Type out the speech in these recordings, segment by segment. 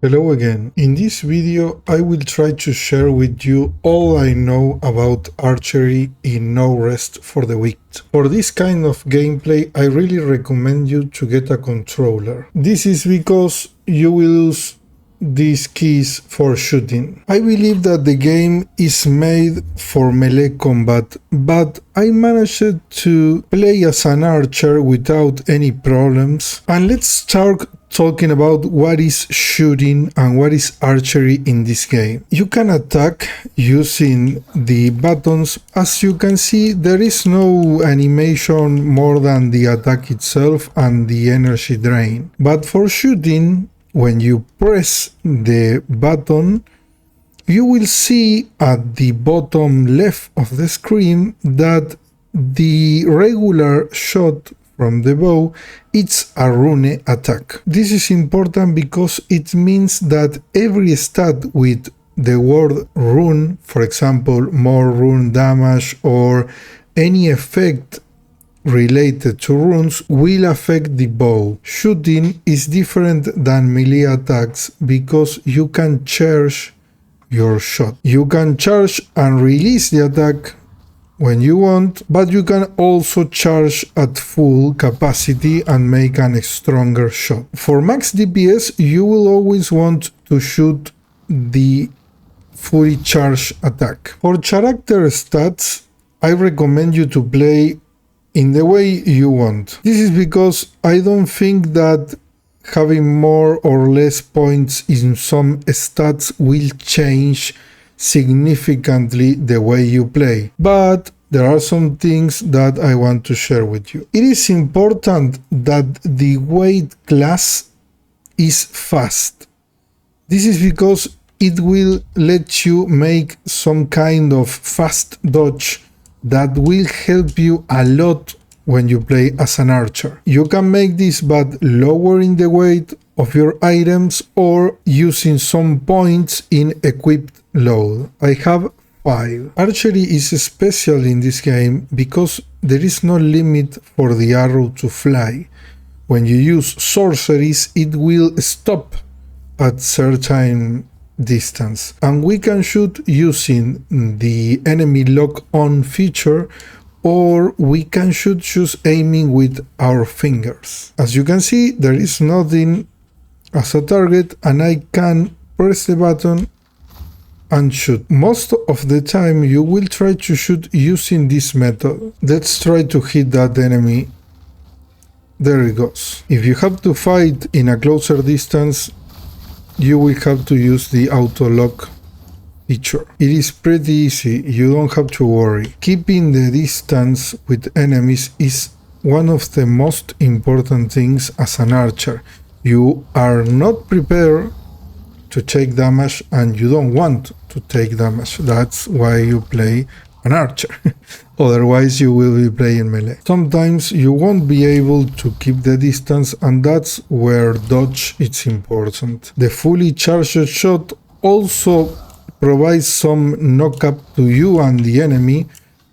Hello again. In this video I will try to share with you all I know about archery in No Rest for the Wicked. For this kind of gameplay I really recommend you to get a controller. This is because you will use these keys for shooting. I believe that the game is made for melee combat, but I managed to play as an archer without any problems. And let's start talking about what is shooting and what is archery in this game. You can attack using the buttons. As you can see, there is no animation more than the attack itself and the energy drain. But for shooting, when you press the button, you will see at the bottom left of the screen that the regular shot from the bow, it's a Rune attack. This is important because it means that every stat with the word Rune, for example, more rune damage or any effect related to runes, will affect the bow. Shooting is different than melee attacks because you can charge your shot. You can charge and release the attack when you want, but you can also charge at full capacity and make a stronger shot. For max DPS, you will always want to shoot the fully charged attack. For character stats, I recommend you to play in the way you want. This is because I don't think that having more or less points in some stats will change significantly the way you play. But there are some things that I want to share with you. It is important that the weight class is fast. This is because it will let you make some kind of fast dodge that will help you a lot when you play as an archer. You can make this by lowering the weight of your items or using some points in equipped load. I have 5. Archery is special in this game because there is no limit for the arrow to fly. When you use sorceries, it will stop at certain distance, and we can shoot using the enemy lock-on feature, or we can shoot just aiming with our fingers. As you can see, there is nothing as a target and I can press the button and shoot. Most of the time you will try to shoot using this method. Let's try to hit that enemy. There it goes. If you have to fight in a closer distance, you will have to use the auto lock feature. It is pretty easy, you don't have to worry. Keeping the distance with enemies is one of the most important things as an archer. You are not prepared to take damage and you don't want to take damage. That's why you play an archer. Otherwise you will be playing melee. Sometimes you won't be able to keep the distance, and that's where dodge is important. The fully charged shot also provides some knock-up to you and the enemy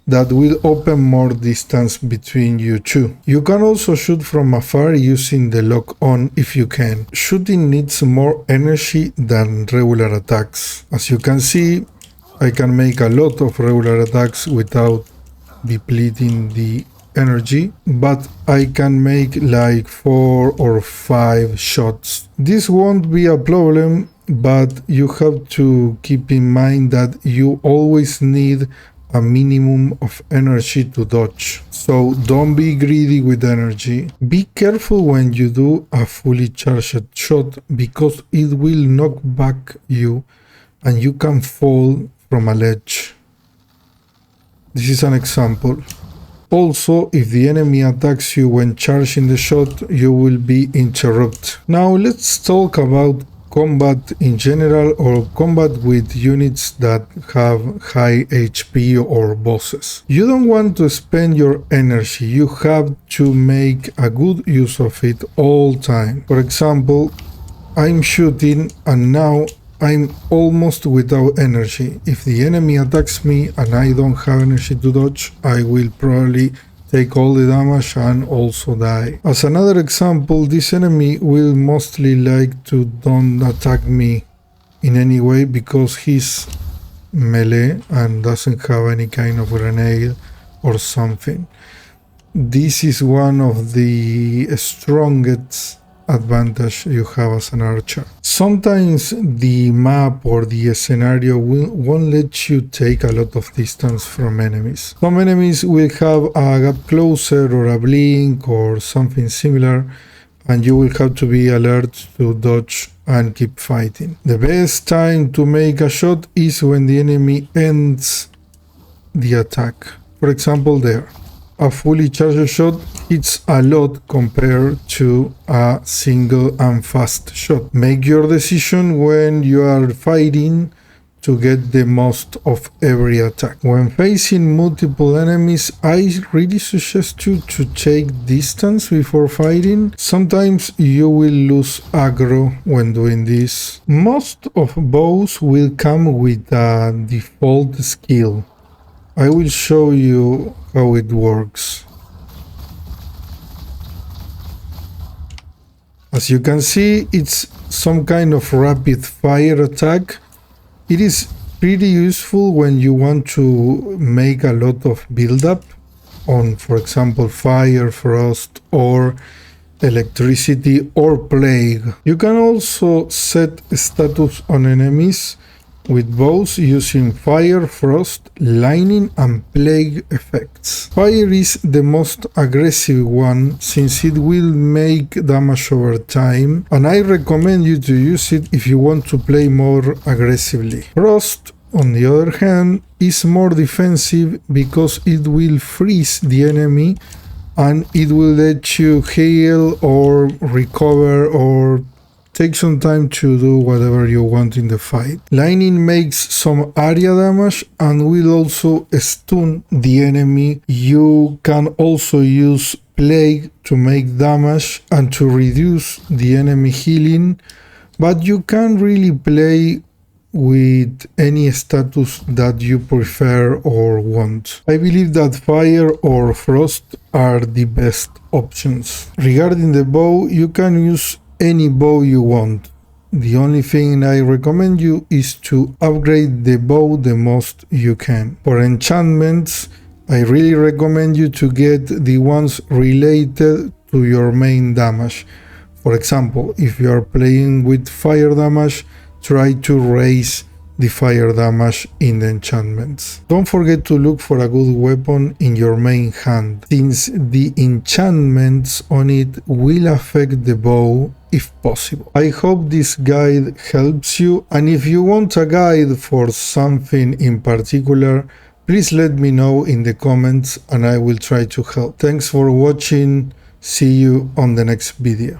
that will open more distance between you two. You can also shoot from afar using the lock-on if you can. Shooting needs more energy than regular attacks. As you can see, I can make a lot of regular attacks without depleting the energy, but I can make like 4 or 5 shots. This won't be a problem, but you have to keep in mind that you always need a minimum of energy to dodge. So don't be greedy with energy. Be careful when you do a fully charged shot because it will knock back you and you can fall from a ledge. This is an example. Also, if the enemy attacks you when charging the shot, you will be interrupted. Now let's talk about combat in general, or combat with units that have high HP or bosses. You don't want to spend your energy, you have to make a good use of it all time. For example, I'm shooting and now I'm almost without energy. If the enemy attacks me and I don't have energy to dodge, I will probably take all the damage and also die. As another example, this enemy will mostly like to don't attack me in any way because he's melee and doesn't have any kind of grenade or something. This is one of the strongest advantage you have as an archer. Sometimes the map or the scenario won't let you take a lot of distance from enemies. Some enemies will have a gap closer or a blink or something similar, and you will have to be alert to dodge and keep fighting. The best time to make a shot is when the enemy ends the attack. For example, there. A fully charged shot hits a lot compared to a single and fast shot. Make your decision when you are fighting to get the most of every attack. When facing multiple enemies, I really suggest you to take distance before fighting. Sometimes you will lose aggro when doing this. Most of bows will come with a default skill. I will show you how it works. As you can see, it's some kind of rapid fire attack. It is pretty useful when you want to make a lot of build-up on, for example, fire, frost, or electricity, or plague. You can also set status on enemies with bows using fire, frost, lightning, and plague effects. Fire is the most aggressive one since it will make damage over time, and I recommend you to use it if you want to play more aggressively. Frost, on the other hand, is more defensive because it will freeze the enemy and it will let you heal or recover or take some time to do whatever you want in the fight. Lightning makes some area damage and will also stun the enemy. You can also use plague to make damage and to reduce the enemy healing, but you can really play with any status that you prefer or want. I believe that fire or frost are the best options. Regarding the bow, you can use any bow you want. The only thing I recommend you is to upgrade the bow the most you can. For enchantments, I really recommend you to get the ones related to your main damage. For example, if you are playing with fire damage, try to raise the fire damage in the enchantments. Don't forget to look for a good weapon in your main hand, since the enchantments on it will affect the bow if possible. I hope this guide helps you, and if you want a guide for something in particular, please let me know in the comments and I will try to help. Thanks for watching. See you on the next video.